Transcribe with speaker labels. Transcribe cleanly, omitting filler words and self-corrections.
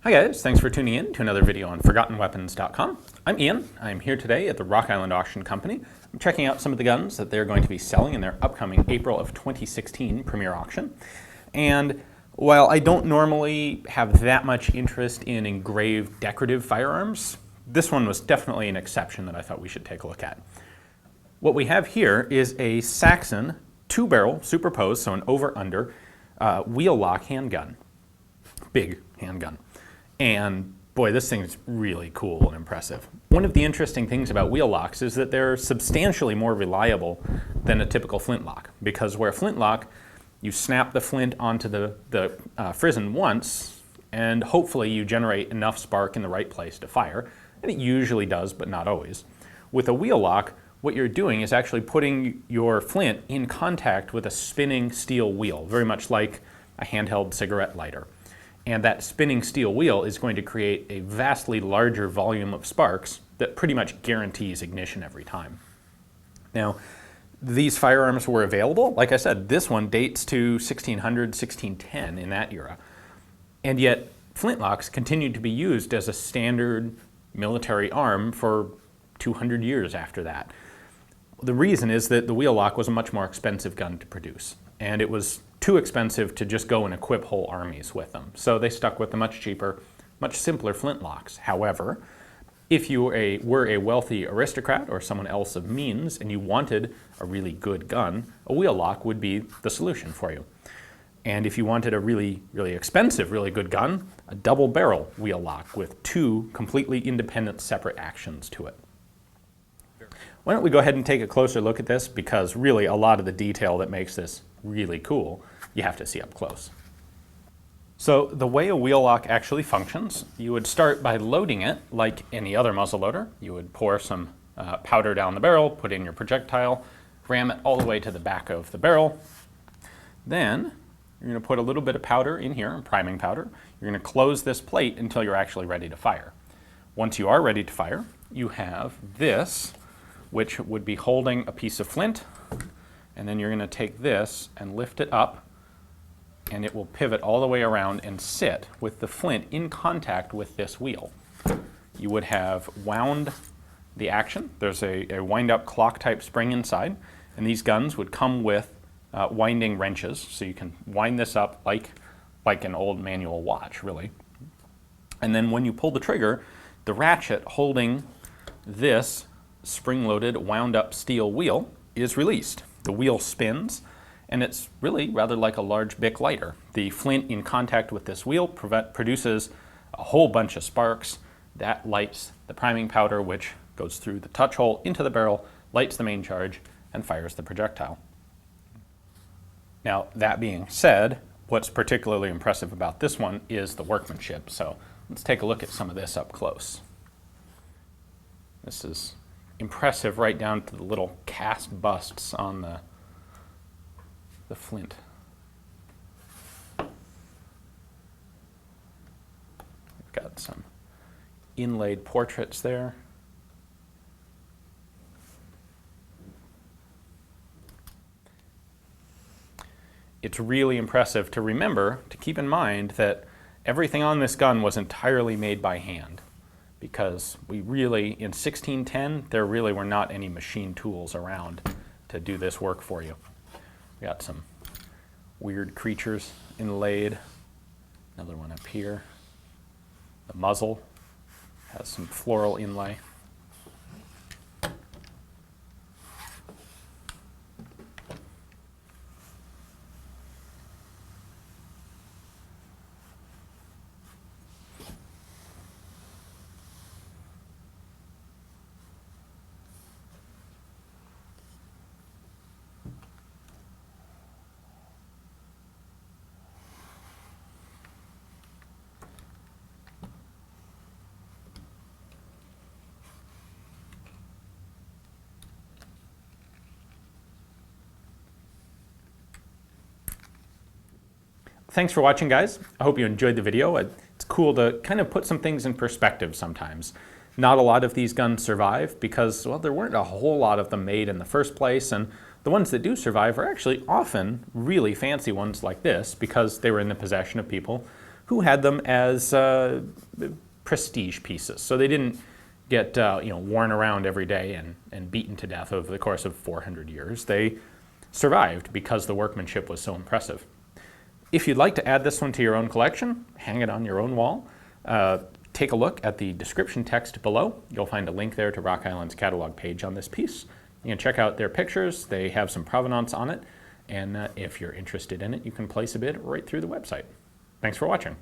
Speaker 1: Hi guys, thanks for tuning in to another video on ForgottenWeapons.com. I'm Ian. I'm here today at the Rock Island Auction Company. I'm checking out some of the guns that they're going to be selling in their upcoming April of 2016 premiere auction. And while I don't normally have that much interest in engraved decorative firearms, this one was definitely an exception that I thought we should take a look at. What we have here is a Saxon 2-barrel superposed, so an over-under, wheel lock handgun. Big handgun. And boy, this thing is really cool and impressive. One of the interesting things about wheel locks is that they're substantially more reliable than a typical flintlock, because where a flintlock, you snap the flint onto the frizzen once, and hopefully you generate enough spark in the right place to fire, and it usually does, but not always. With a wheel lock, what you're doing is actually putting your flint in contact with a spinning steel wheel, very much like a handheld cigarette lighter. And that spinning steel wheel is going to create a vastly larger volume of sparks that pretty much guarantees ignition every time. Now, these firearms were available. Like I said, this one dates to 1600, 1610 in that era. And yet, flintlocks continued to be used as a standard military arm for 200 years after that. The reason is that the wheel lock was a much more expensive gun to produce, and it was too expensive to just go and equip whole armies with them. So they stuck with the much cheaper, much simpler flintlocks. However, if you were a wealthy aristocrat or someone else of means and you wanted a really good gun, a wheel lock would be the solution for you. And if you wanted a really, really expensive, really good gun, a double barrel wheel lock with two completely independent separate actions to it. Why don't we go ahead and take a closer look at this, because really a lot of the detail that makes this really cool you have to see up close. So the way a wheel lock actually functions, you would start by loading it like any other muzzle loader. You would pour some powder down the barrel, put in your projectile, ram it all the way to the back of the barrel. Then you're going to put a little bit of powder in here, priming powder. You're going to close this plate until you're actually ready to fire. Once you are ready to fire, you have this, which would be holding a piece of flint, and then you're going to take this and lift it up, and it will pivot all the way around and sit with the flint in contact with this wheel. You would have wound the action. There's a wind-up clock-type spring inside, and these guns would come with winding wrenches, so you can wind this up like an old manual watch, really. And then when you pull the trigger, the ratchet holding this spring-loaded, wound-up steel wheel is released. The wheel spins, and it's really rather like a large Bic lighter. The flint in contact with this wheel produces a whole bunch of sparks. That lights the priming powder, which goes through the touch hole into the barrel, lights the main charge, and fires the projectile. Now, that being said, what's particularly impressive about this one is the workmanship. So let's take a look at some of this up close. This is impressive right down to the little cast busts on the flint. We've got some inlaid portraits there. It's really impressive to remember, to keep in mind that everything on this gun was entirely made by hand, because we really, in 1610, there really were not any machine tools around to do this work for you. We got some weird creatures inlaid. Another one up here. The muzzle has some floral inlay. Thanks for watching, guys. I hope you enjoyed the video. It's cool to kind of put some things in perspective sometimes. Not a lot of these guns survive because, well, there weren't a whole lot of them made in the first place, and the ones that do survive are actually often really fancy ones like this because they were in the possession of people who had them as prestige pieces. So they didn't get worn around every day and beaten to death over the course of 400 years. They survived because the workmanship was so impressive. If you'd like to add this one to your own collection, hang it on your own wall, take a look at the description text below. You'll find a link there to Rock Island's catalog page on this piece. You can check out their pictures. They have some provenance on it. And if you're interested in it, you can place a bid right through the website. Thanks for watching.